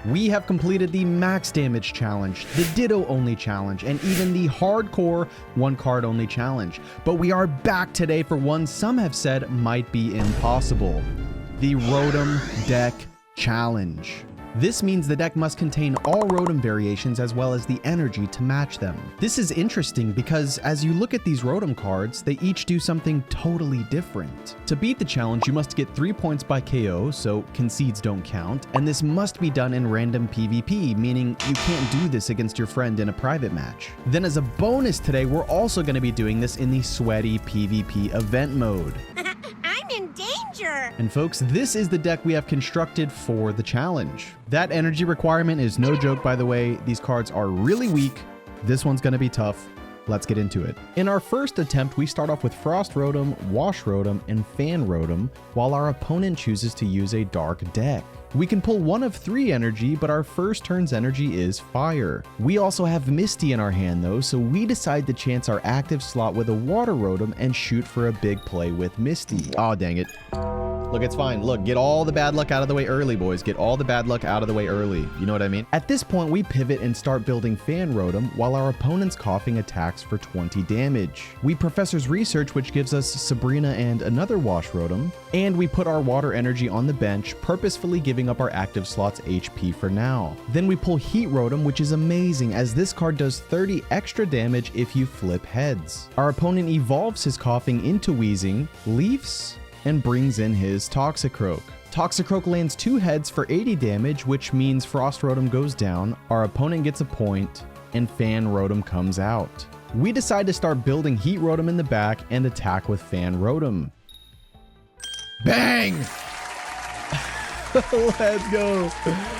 We have completed the max damage challenge, the ditto only challenge, and even the hardcore one card only challenge. But we are back today for one some have said might be impossible. The Rotom deck challenge. This means the deck must contain all Rotom variations as well as the energy to match them. This is interesting because as you look at these Rotom cards, they each do something totally different. To beat the challenge, you must get 3 points by KO, so concedes don't count, and this must be done in random PvP, meaning you can't do this against your friend in a private match. Then as a bonus today, we're also going to be doing this in the sweaty PvP event mode. And folks, this is the deck we have constructed for the challenge. That energy requirement is no joke, by the way. These cards are really weak. This one's going to be tough. Let's get into it. In our first attempt, we start off with Frost Rotom, Wash Rotom, and Fan Rotom, while our opponent chooses to use a Dark deck. We can pull one of 3 energy, but our first turn's energy is Fire. We also have Misty in our hand though, so we decide to chance our active slot with a Water Rotom and shoot for a big play with Misty. Aw, dang it. Look, it's fine. Look, get all the bad luck out of the way early, boys. Get all the bad luck out of the way early. You know what I mean? At this point, we pivot and start building Fan Rotom while our opponent's coughing attacks for 20 damage. We Professor's Research, which gives us Sabrina and another Wash Rotom, and we put our water energy on the bench, purposefully giving up our active slot's HP for now. Then we pull Heat Rotom, which is amazing as this card does 30 extra damage if you flip heads. Our opponent evolves his coughing into Wheezing, leaves, and brings in his Toxicroak. Toxicroak lands 2 heads for 80 damage, which means Frost Rotom goes down, our opponent gets a point, and Fan Rotom comes out. We decide to start building Heat Rotom in the back and attack with Fan Rotom. Bang! Let's go!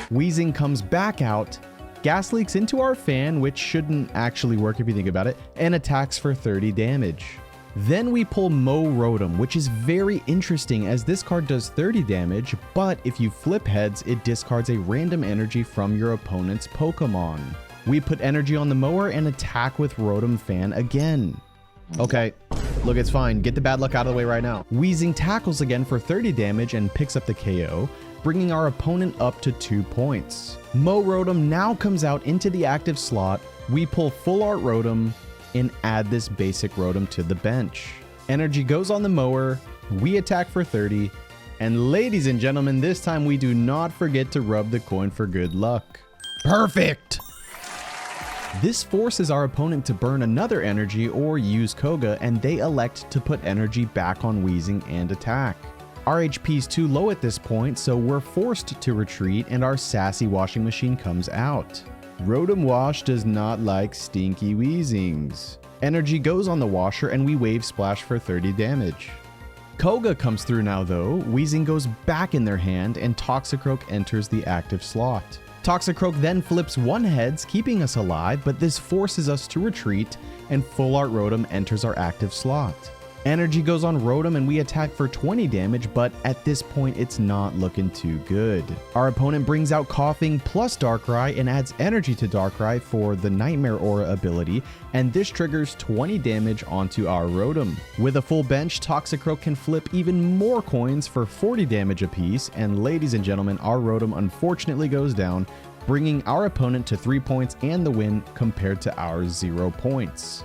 Wheezing comes back out, gas leaks into our fan, which shouldn't actually work if you think about it, and attacks for 30 damage. Then we pull Mo Rotom, which is very interesting as this card does 30 damage, but if you flip heads, it discards a random energy from your opponent's Pokemon. We put energy on the mower and attack with Rotom Fan again. Okay, look, it's fine. Get the bad luck out of the way right now. Wheezing tackles again for 30 damage and picks up the KO, bringing our opponent up to 2 points. Mo Rotom now comes out into the active slot. We pull Full Art Rotom and add this basic Rotom to the bench. Energy goes on the mower, we attack for 30, and ladies and gentlemen, this time we do not forget to rub the coin for good luck. Perfect! This forces our opponent to burn another energy or use Koga, and they elect to put energy back on Wheezing and attack. Our HP is too low at this point, so we're forced to retreat and our sassy washing machine comes out. Rotom Wash does not like stinky Wheezings. Energy goes on the washer and we wave splash for 30 damage. Koga comes through now though, Wheezing goes back in their hand and Toxicroak enters the active slot. Toxicroak then flips 1 heads, keeping us alive, but this forces us to retreat and Full Art Rotom enters our active slot. Energy goes on Rotom and we attack for 20 damage, but at this point it's not looking too good. Our opponent brings out Coughing plus Darkrai and adds energy to Darkrai for the Nightmare Aura ability, and this triggers 20 damage onto our Rotom. With a full bench, Toxicroak can flip even more coins for 40 damage apiece, and ladies and gentlemen, our Rotom unfortunately goes down, bringing our opponent to 3 points and the win compared to our 0 points.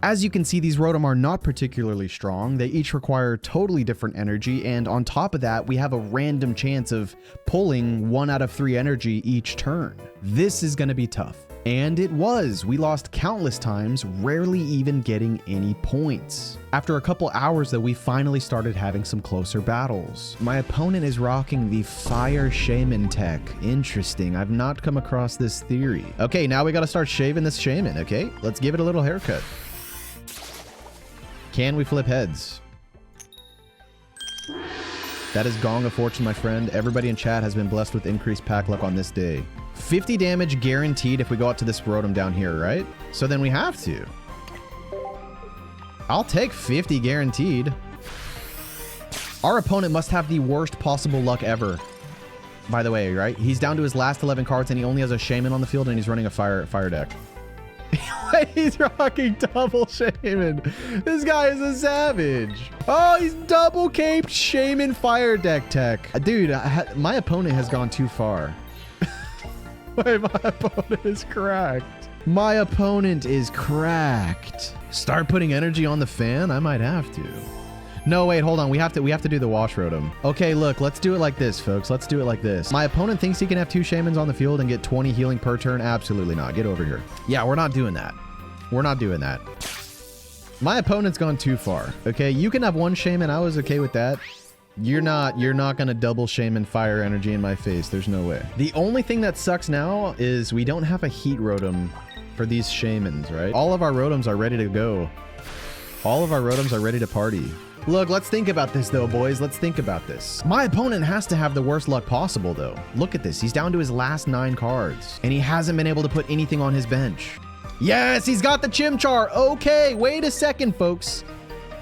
As you can see, these Rotom are not particularly strong. They each require totally different energy, and on top of that, we have a random chance of pulling 1 out of 3 energy each turn. This is going to be tough. And it was. We lost countless times, rarely even getting any points. After a couple hours though, we finally started having some closer battles. My opponent is rocking the Fire Shaman tech. Interesting. I've not come across this theory. Okay, now we got to start shaving this Shaman, okay? Let's give it a little haircut. Can we flip heads? That is Gong of Fortune, my friend. Everybody in chat has been blessed with increased pack luck on this day. 50 damage guaranteed if we go out to this Rotom down here, right? So then we have to. I'll take 50 guaranteed. Our opponent must have the worst possible luck ever. By the way, right? He's down to his last 11 cards and he only has a Shaman on the field and he's running a fire deck. He's rocking double Shaman. This guy is a savage. Oh, he's double caped Shaman fire deck tech. Dude, my opponent has gone too far. Wait, my opponent is cracked. My opponent is cracked. Start putting energy on the fan? I might have to. No, wait, hold on. We have to do the wash Rotom. Okay, look, let's do it like this, folks. Let's do it like this. My opponent thinks he can have 2 Shamans on the field and get 20 healing per turn. Absolutely not. Get over here. Yeah, we're not doing that. We're not doing that. My opponent's gone too far. Okay, you can have 1 Shaman. I was okay with that. You're not gonna double Shaman fire energy in my face. There's no way. The only thing that sucks now is we don't have a Heat Rotom for these Shamans, right? All of our Rotoms are ready to go. All of our Rotoms are ready to party. Look, let's think about this though, boys. Let's think about this. My opponent has to have the worst luck possible though. Look at this. He's down to his last 9 cards and he hasn't been able to put anything on his bench. Yes, he's got the Chimchar. Okay, wait a second, folks.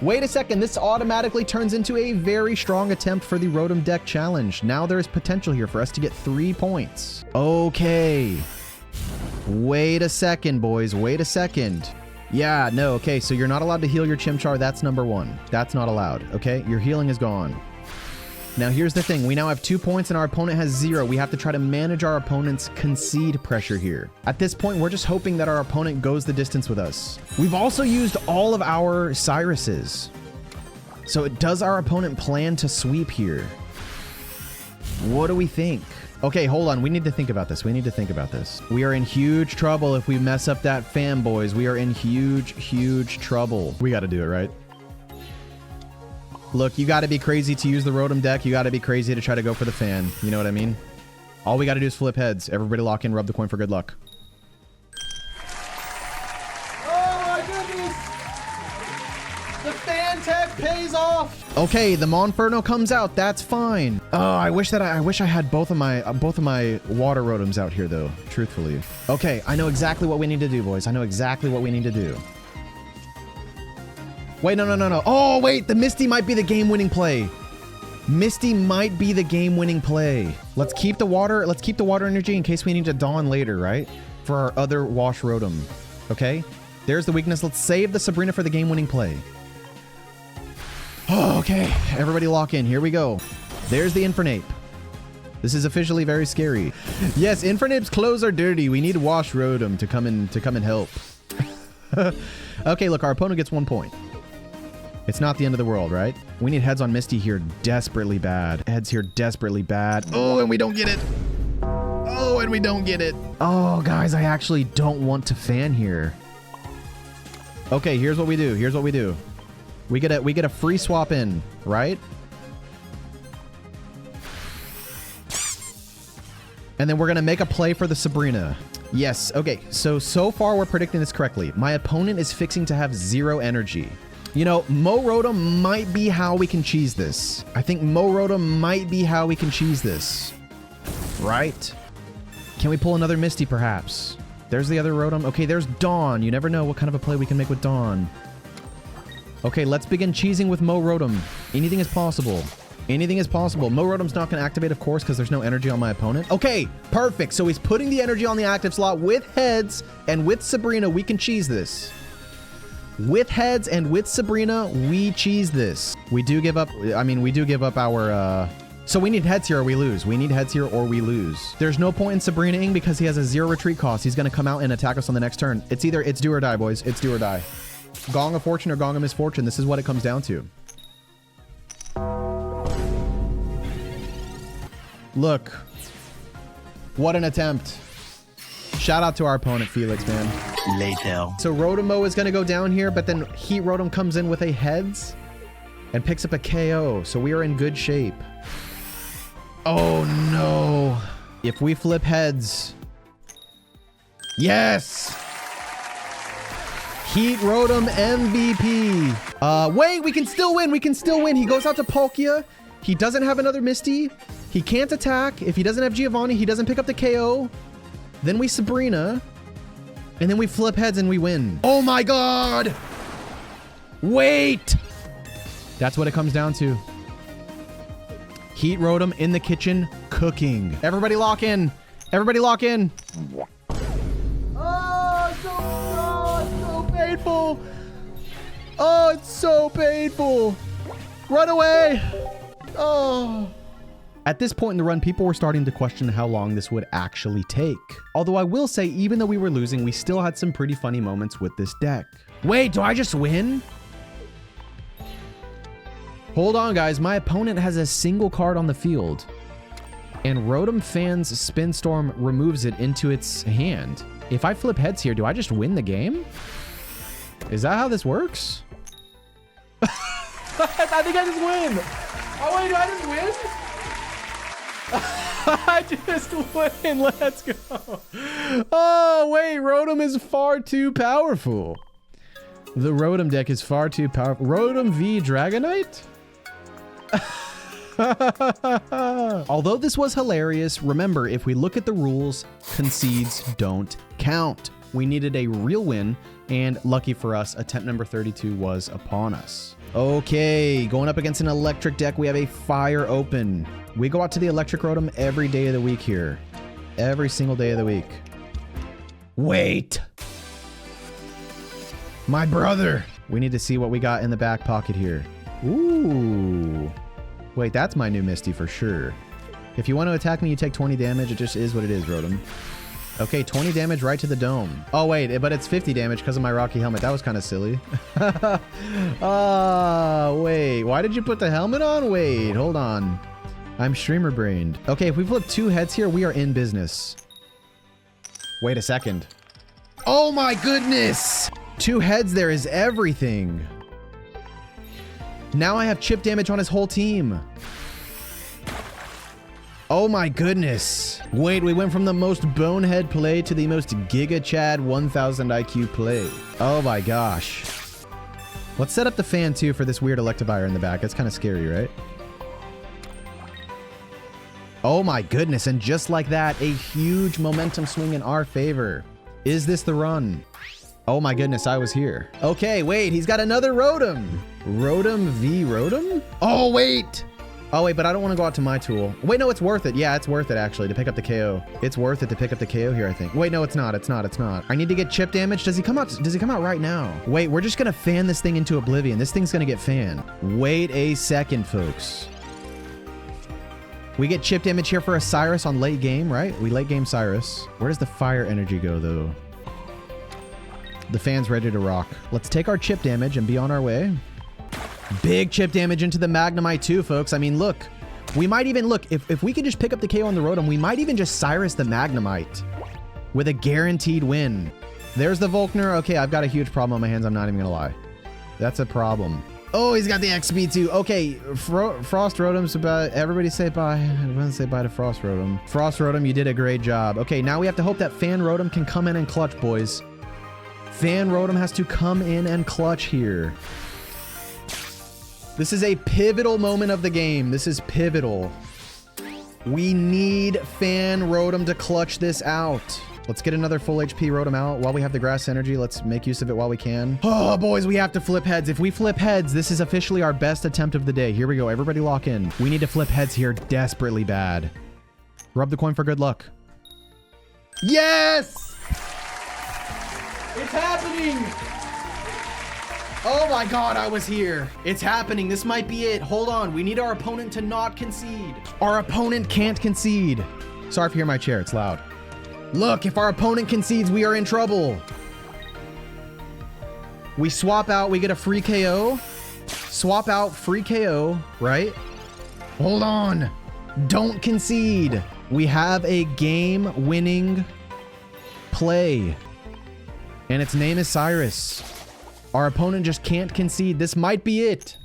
Wait a second. This automatically turns into a very strong attempt for the Rotom deck challenge. Now there is potential here for us to get 3 points. Okay. Wait a second, boys. Wait a second. Yeah, no, okay, so you're not allowed to heal your Chimchar. That's number 1. That's not allowed, okay? Your healing is gone. Now, here's the thing. We now have 2 points and our opponent has 0. We have to try to manage our opponent's concede pressure here. At this point, we're just hoping that our opponent goes the distance with us. We've also used all of our Cyruses. So does our opponent plan to sweep here? What do we think? Okay, hold on. We need to think about this. We need to think about this. We are in huge trouble if we mess up that fan, boys. We are in huge, huge trouble. We got to do it, right? Look, you got to be crazy to use the Rotom deck. You got to be crazy to try to go for the fan. You know what I mean? All we got to do is flip heads. Everybody lock in, rub the coin for good luck. Oh my goodness! The fan tech pays off. Okay, the Monferno comes out. That's fine. Oh, I wish I had both of my water Rotoms out here though, truthfully. Okay, I know exactly what we need to do, boys. I know exactly what we need to do. Wait, no. Oh, wait, the Misty might be the game-winning play. Misty might be the game-winning play. Let's keep the water energy in case we need to Dawn later, right? For our other wash Rotom. Okay? There's the weakness. Let's save the Sabrina for the game-winning play. Oh, okay, everybody lock in. Here we go. There's the Infernape. This is officially very scary. Yes, Infernape's clothes are dirty. We need Wash Rotom to come and help. Okay, look, our opponent gets 1 point. It's not the end of the world, right? We need heads on Misty here desperately bad. Heads here desperately bad. Oh, and we don't get it. Oh, and we don't get it. Oh, guys, I actually don't want to fan here. Okay, here's what we do. Here's what we do. We get a free swap in, right? And then we're going to make a play for the Sabrina. Yes. Okay. So far we're predicting this correctly. My opponent is fixing to have 0 energy. You know, Mo Rotom might be how we can cheese this. I think Mo Rotom might be how we can cheese this. Right? Can we pull another Misty perhaps? There's the other Rotom. Okay, there's Dawn. You never know what kind of a play we can make with Dawn. Okay, let's begin cheesing with Mo Rotom. Anything is possible. Anything is possible. Mo Rotom's not going to activate, of course, because there's no energy on my opponent. Okay, perfect. So he's putting the energy on the active slot with heads, and with Sabrina, we can cheese this. With heads and with Sabrina, we cheese this. We do give up, I mean, we do give up our, so we need heads here or we lose. We need heads here or we lose. There's no point in Sabrina-ing because he has a 0 retreat cost. He's going to come out and attack us on the next turn. It's do or die, boys. It's do or die. Gong of Fortune or Gong of Misfortune. This is what it comes down to. Look. What an attempt. Shout out to our opponent, Felix, man. Later. So Rotomo is going to go down here, but then Heat Rotom comes in with a heads and picks up a KO. So we are in good shape. Oh, no. If we flip heads. Yes. Heat Rotom MVP. Wait, we can still win. We can still win. He goes out to Palkia. He doesn't have another Misty. He can't attack. If he doesn't have Giovanni, he doesn't pick up the KO. Then we Sabrina. And then we flip heads and we win. Oh my God. Wait. That's what it comes down to. Heat Rotom in the kitchen cooking. Everybody lock in. Everybody lock in. Oh, it's so painful. Oh, it's so painful. Run away. Oh. At this point in the run, people were starting to question how long this would actually take. Although I will say, even though we were losing, we still had some pretty funny moments with this deck. Wait, do I just win? Hold on, guys. My opponent has a single card on the field. And Rotom Fan's Spin Storm removes it into its hand. If I flip heads here, do I just win the game? Is that how this works? I think I just win. Oh, wait, do I just win? I just win. Let's go. Oh, wait. Rotom is far too powerful. The Rotom deck is far too powerful. Rotom v Dragonite? Although this was hilarious, remember, if we look at the rules, concedes don't count. We needed a real win, and lucky for us, attempt number 32 was upon us. Okay, going up against an electric deck, we have a fire open. We go out to the electric Rotom every day of the week here. Every single day of the week. Wait! My brother! We need to see what we got in the back pocket here. Ooh. Wait, that's my new Misty for sure. If you want to attack me, you take 20 damage. It just is what it is, Rotom. Okay, 20 damage right to the dome. Oh, wait, but it's 50 damage because of my Rocky helmet. That was kind of silly. Wait. Why did you put the helmet on? Wait, hold on. I'm streamer brained. Okay, if we flip 2 heads here, we are in business. Wait a second. Oh my goodness! 2 heads there is everything. Now I have chip damage on his whole team. Oh my goodness. Wait, we went from the most bonehead play to the most Giga Chad 1000 IQ play. Oh my gosh. Let's set up the fan too for this weird Electivire in the back. That's kind of scary, right? Oh my goodness, and just like that, a huge momentum swing in our favor. Is this the run? Oh my goodness, I was here. Okay, wait, he's got another Rotom. Rotom v Rotom? Oh, wait. Oh, wait, but I don't want to go out to my tool. Wait, no, it's worth it. Yeah, it's worth it, actually, to pick up the KO. It's worth it to pick up the KO here, I think. Wait, no, it's not. It's not. It's not. I need to get chip damage. Does he come out? Does he come out right now? Wait, we're just going to fan this thing into oblivion. This thing's going to get fanned. Wait a second, folks. We get chip damage here for a Cyrus on late game, right? We late game Cyrus. Where does the fire energy go, though? The fan's ready to rock. Let's take our chip damage and be on our way. Big chip damage into the Magnemite too, folks. I mean, look. We might even, look, if we could just pick up the KO on the Rotom, we might even just Cyrus the Magnemite with a guaranteed win. There's the Volkner. Okay, I've got a huge problem on my hands. I'm not even going to lie. That's a problem. Oh, he's got the XP too. Okay, Frost Rotom's about... Everybody say bye. Everyone say bye to Frost Rotom. Frost Rotom, you did a great job. Okay, now we have to hope that Fan Rotom can come in and clutch, boys. Fan Rotom has to come in and clutch here. This is a pivotal moment of the game. This is pivotal. We need Fan Rotom to clutch this out. Let's get another full HP Rotom out while we have the grass energy. Let's make use of it while we can. Oh, boys, we have to flip heads. If we flip heads, this is officially our best attempt of the day. Here we go. Everybody lock in. We need to flip heads here desperately bad. Rub the coin for good luck. Yes! It's happening! Oh my god, I was here. It's happening. This might be it. Hold on. We need our opponent to not concede. Our opponent can't concede. Sorry if you hear my chair. It's loud. Look, if our opponent concedes, we are in trouble. We swap out. We get a free KO. Swap out, free KO, right? Hold on. Don't concede. We have a game-winning play. And its name is Cyrus. Our opponent just can't concede. This might be it.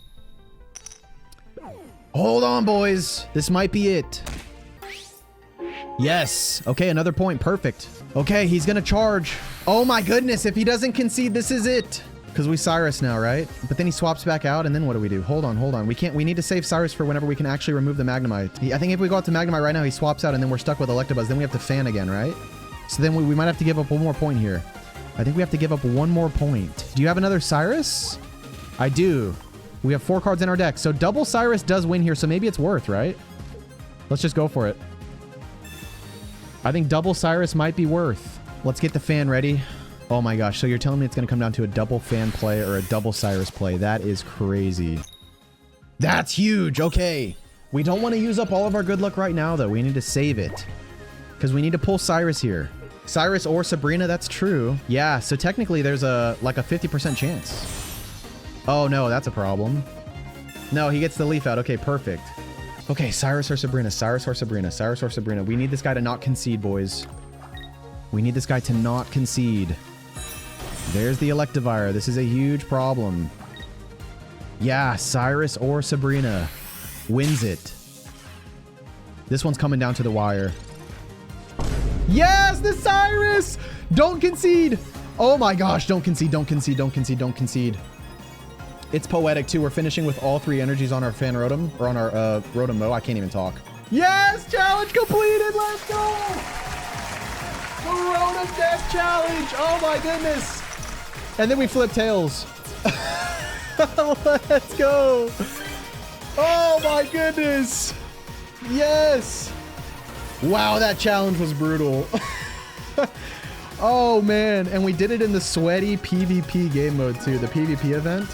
Hold on, boys. This might be it. Yes. Okay, another point. Perfect. Okay, he's gonna charge. Oh my goodness, if he doesn't concede, this is it. Because we Cyrus now, right? But then he swaps back out, and then what do we do? Hold on. We need to save Cyrus for whenever we can actually remove the Magnemite. I think if we go out to Magnemite right now, he swaps out, and then we're stuck with Electabuzz. Then we have to fan again, right? So then we might have to give up one more point here. I think we have to give up one more point. Do you have another Cyrus? I do. We have 4 cards in our deck. So double Cyrus does win here, so maybe it's worth, right? Let's just go for it. I think double Cyrus might be worth. Let's get the fan ready. Oh my gosh, so you're telling me it's going to come down to a double fan play or a double Cyrus play. That is crazy. That's huge. Okay. We don't want to use up all of our good luck right now, though. We need to save it. Because we need to pull Cyrus here. Cyrus or Sabrina, that's true. Yeah, so technically there's like a 50% chance. Oh no, that's a problem. No, he gets the leaf out. Okay, perfect. Okay, Cyrus or Sabrina, Cyrus or Sabrina, Cyrus or Sabrina. We need this guy to not concede, boys. We need this guy to not concede. There's the Electivire. This is a huge problem. Yeah, Cyrus or Sabrina wins it. This one's coming down to the wire. Yes, the Cyrus! Don't concede! Oh my gosh, don't concede, don't concede, don't concede, don't concede. It's poetic too. We're finishing with all 3 energies on our Fan Rotom, or on our Rotom Mo. I can't even talk. Yes, challenge completed. Let's go. The Rotom Death Challenge. Oh my goodness. And then we flip tails. Let's go. Oh my goodness. Yes. Wow, that challenge was brutal. Oh man, and we did it in the sweaty PvP game mode too, the PvP event.